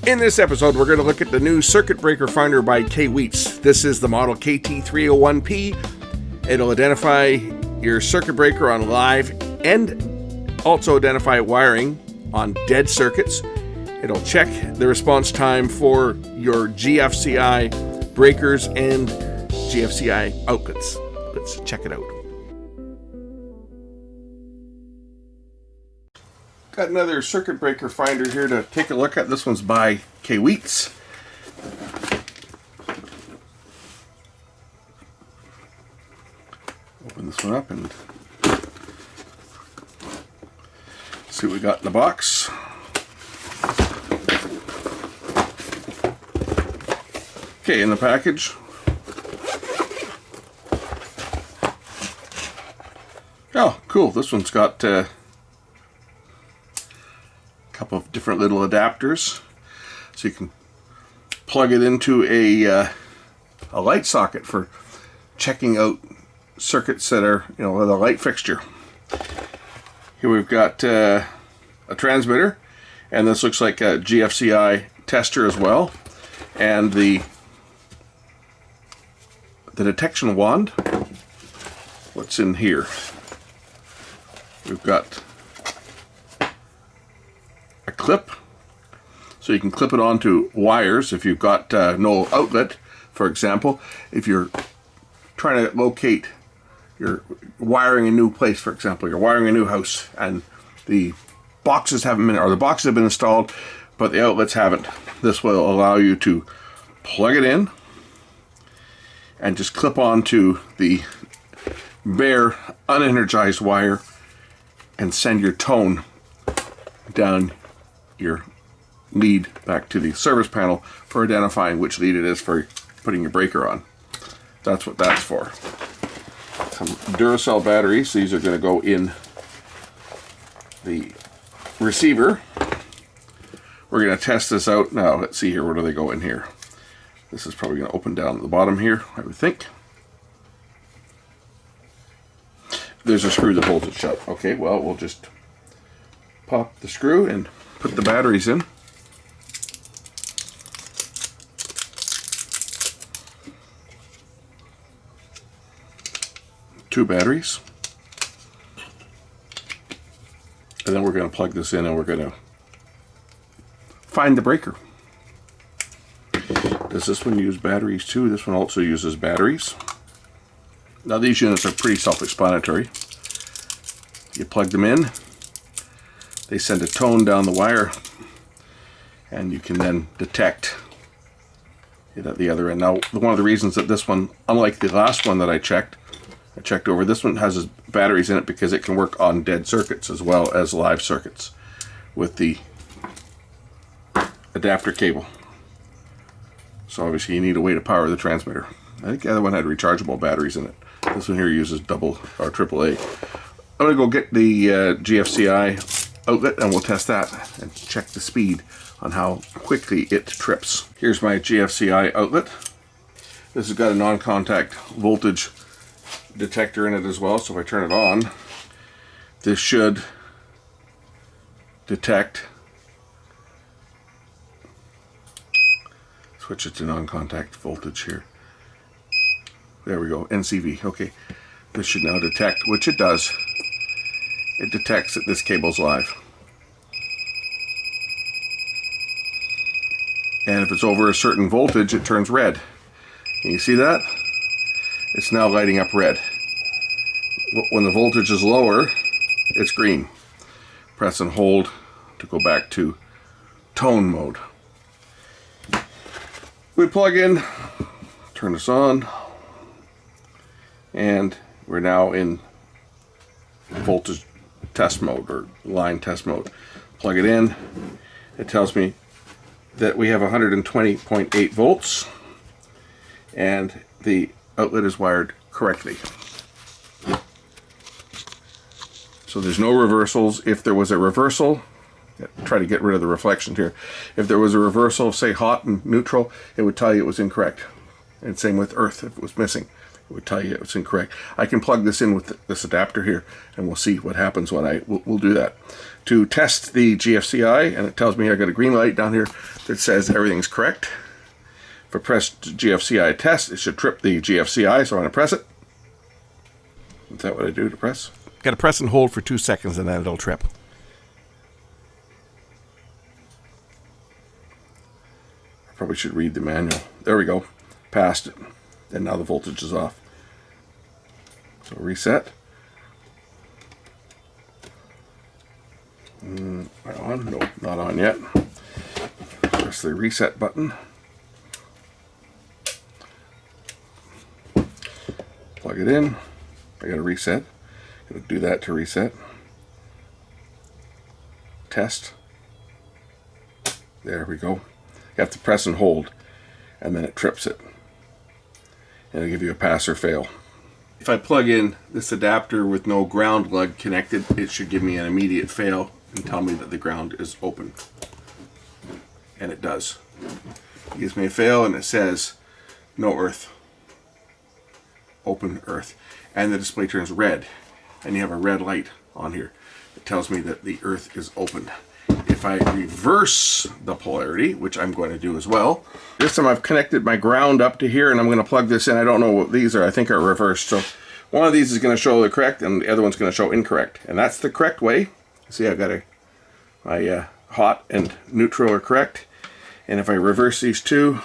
In this episode, we're going to look at the new circuit breaker finder by KAIWEETS. This is the model KT301P. It'll identify your circuit breaker on live and also identify wiring on dead circuits. It'll check the response time for your GFCI breakers and GFCI outlets. Let's check it out. Got another circuit breaker finder here to take a look at. This one's by KAIWEETS. Open this one up and see what we got in the box. Okay, in the package, oh cool, this one's got couple of different little adapters, so you can plug it into a light socket for checking out circuits that are, with a light fixture. Here we've got a transmitter, and this looks like a GFCI tester as well, and the detection wand. What's in here? We've got a clip, so you can clip it onto wires if you've got no outlet. For example, if you're trying to locate, you're wiring a new place, for example, you're wiring a new house and the boxes haven't been, or the boxes have been installed but the outlets haven't. This will allow you to plug it in and just clip onto the bare unenergized wire and send your tone down your lead back to the service panel for identifying which lead it is for putting your breaker on. That's what that's for. Some Duracell batteries. These are going to go in the receiver. We're going to test this out now. Let's see here. Where do they go in here? This is probably going to open down at the bottom here, I would think. There's a screw that holds it shut. Okay, well, we'll just pop the screw and put the batteries in. Two batteries. And then we're going to plug this in and we're going to find the breaker. Does this one use batteries too? This one also uses batteries. Now these units are pretty self-explanatory. You plug them in. They send a tone down the wire, and you can then detect it at the other end. Now, one of the reasons that this one, unlike the last one that I checked over, this one has batteries in it because it can work on dead circuits as well as live circuits with the adapter cable. So obviously you need a way to power the transmitter. I think the other one had rechargeable batteries in it. This one here uses double or AAA. I'm going to go get the GFCI outlet and we'll test that and check the speed on how quickly it trips. Here's my GFCI outlet. This has got a non-contact voltage detector in it as well, so if I turn it on, this should detect. Switch it to non-contact voltage here. There we go, NCV. Okay, this should now detect, which it does. It detects that this cable's live. And if it's over a certain voltage, it turns red. Can you see that? It's now lighting up red. When the voltage is lower, it's green. Press and hold to go back to tone mode. We plug in, turn this on, and we're now in voltage test mode or line test mode. Plug it in. It tells me that we have 120.8 volts and the outlet is wired correctly. So there's no reversals. If there was a reversal, try to get rid of the reflection here. If there was a reversal of, say, hot and neutral, it would tell you it was incorrect. And same with earth if it was missing. It would tell you it's incorrect. I can plug this in with this adapter here, and we'll see what happens when we'll do that. To test the GFCI, and it tells me I got a green light down here that says everything's correct. If I press GFCI test, it should trip the GFCI, so I'm going to press it. Is that what I do to press? Got to press and hold for 2 seconds, and then it'll trip. I probably should read the manual. There we go. Passed it. And now the voltage is off. So reset. Am I on? No, not on yet. Press the reset button. Plug it in. I gotta reset. Gotta do that to reset. Test. There we go. You have to press and hold, and then it trips it. And it'll give you a pass or fail. If I plug in this adapter with no ground lug connected, it should give me an immediate fail and tell me that the ground is open. And it does. It gives me a fail and it says no earth. Open earth. And the display turns red. And you have a red light on here. It tells me that the earth is open. If I reverse the polarity, which I'm going to do as well, this time I've connected my ground up to here and I'm going to plug this in. I don't know what these are. I think are reversed. So one of these is going to show the correct and the other one's going to show incorrect. And that's the correct way. See, I've got my hot and neutral are correct. And if I reverse these two,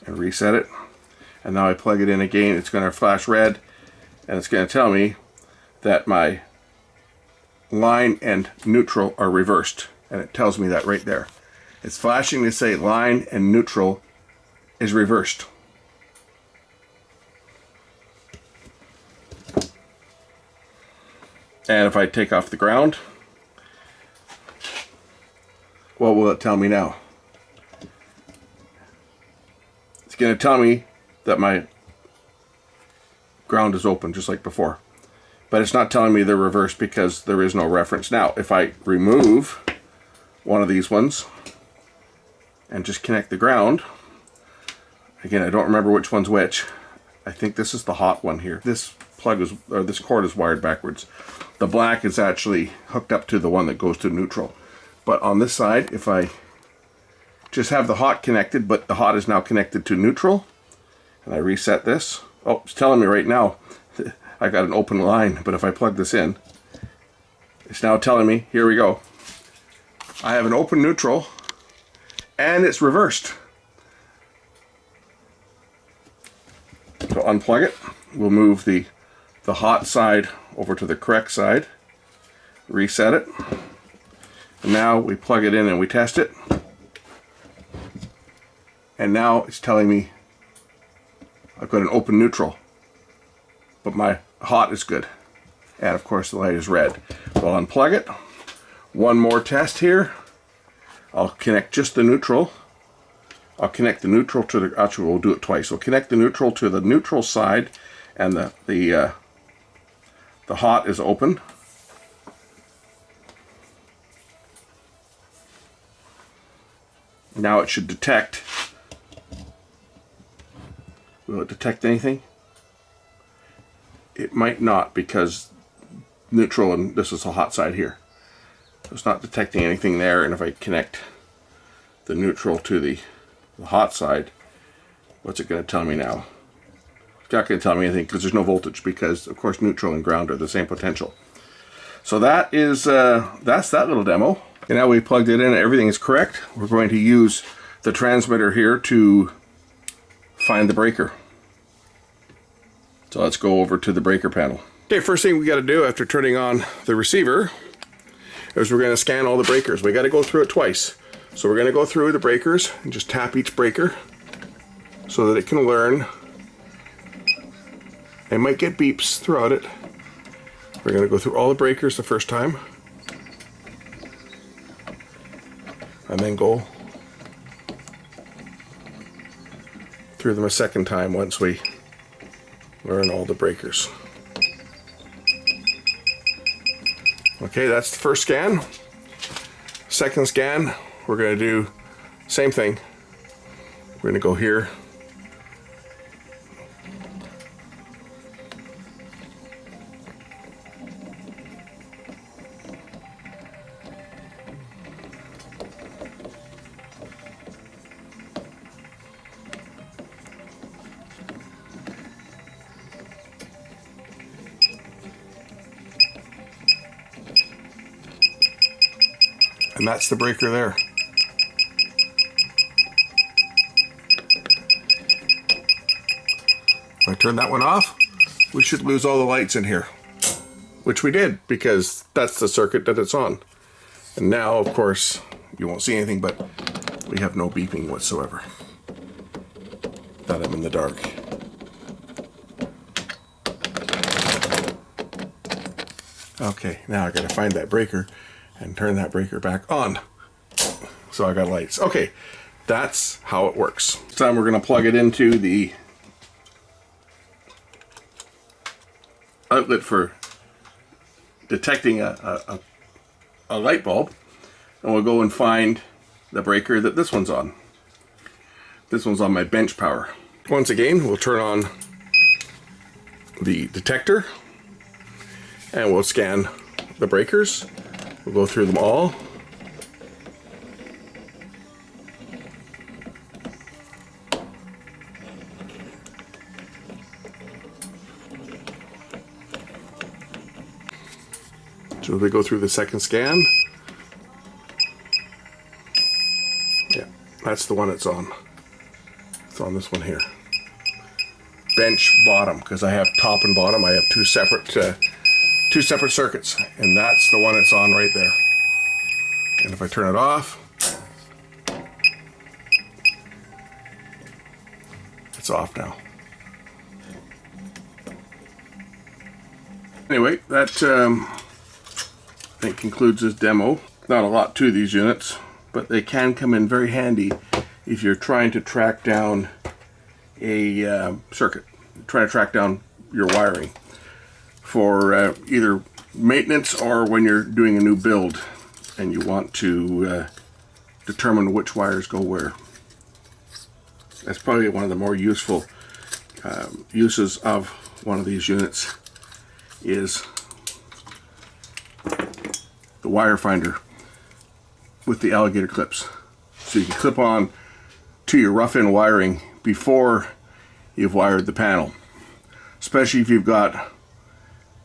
and reset it, and now I plug it in again, it's going to flash red and it's going to tell me that my line and neutral are reversed, and it tells me that right there. It's flashing to say line and neutral is reversed. And if I take off the ground, what will it tell me now? It's going to tell me that my ground is open just like before. But it's not telling me they're reversed because there is no reference. Now, if I remove one of these ones and just connect the ground, again, I don't remember which one's which. I think this is the hot one here. This plug is, or this cord is wired backwards. The black is actually hooked up to the one that goes to neutral. But on this side, if I just have the hot connected, but the hot is now connected to neutral, and I reset this. Oh, it's telling me right now I got an open line, but if I plug this in, it's now telling me, here we go, I have an open neutral and it's reversed. So unplug it. We'll move the hot side over to the correct side, reset it, and now we plug it in and we test it. And now it's telling me I've got an open neutral, but my hot is good. And of course the light is red. So I'll unplug it. One more test here. I'll connect just the neutral. I'll connect the neutral to the, actually we'll do it twice. We'll connect the neutral to the neutral side, and the hot is open. Now it should detect. Will it detect anything? It might not, because neutral and this is the hot side here. So it's not detecting anything there, and if I connect the neutral to the hot side, what's it going to tell me now? It's not going to tell me anything because there's no voltage, because of course neutral and ground are the same potential. So that is that's that little demo. And now we plugged it in, everything is correct. We're going to use the transmitter here to find the breaker. So let's go over to the breaker panel. Okay, first thing we got to do after turning on the receiver is we're going to scan all the breakers. We got to go through it twice. So we're going to go through the breakers and just tap each breaker so that it can learn. It might get beeps throughout it. We're going to go through all the breakers the first time, and then go through them a second time once we learn all the breakers. Okay, that's the first scan. Second scan, we're going to do same thing. We're going to go here. And that's the breaker there. If I turn that one off, we should lose all the lights in here. Which we did, because that's the circuit that it's on. And now, of course, you won't see anything, but we have no beeping whatsoever. That I'm in the dark. Okay, now I gotta find that breaker and turn that breaker back on. So I got lights. Okay, that's how it works. This time we're gonna plug it into the outlet for detecting a light bulb, and we'll go and find the breaker that this one's on. This one's on my bench power. Once again, we'll turn on the detector and we'll scan the breakers. We'll go through them all. So we go through the second scan. Yeah, that's the one it's on. It's on this one here. Bench bottom, because I have top and bottom. I have two separate circuits, and that's the one it's on right there. And if I turn it off, it's off now. Anyway, that I think concludes this demo. Not a lot to these units, but they can come in very handy if you're trying to track down a circuit, trying to track down your wiring for either maintenance or when you're doing a new build and you want to determine which wires go where. That's probably one of the more useful uses of one of these units is the wire finder with the alligator clips. So you can clip on to your rough-in wiring before you've wired the panel. Especially if you've got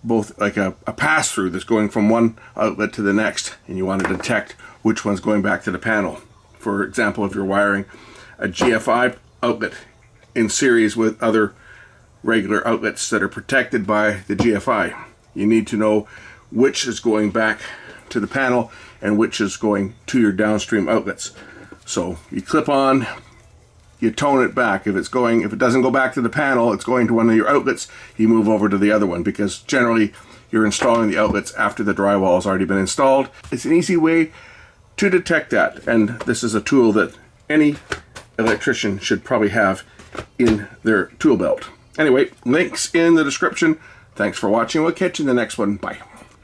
both like a pass-through that's going from one outlet to the next and you want to detect which one's going back to the panel. For example, if you're wiring a GFCI outlet in series with other regular outlets that are protected by the GFCI, you need to know which is going back to the panel and which is going to your downstream outlets. So you clip on, you tone it back. If it doesn't go back to the panel, it's going to one of your outlets, you move over to the other one, because generally you're installing the outlets after the drywall has already been installed. It's an easy way to detect that, and this is a tool that any electrician should probably have in their tool belt. Anyway, links in the description. Thanks for watching. We'll catch you in the next one. Bye.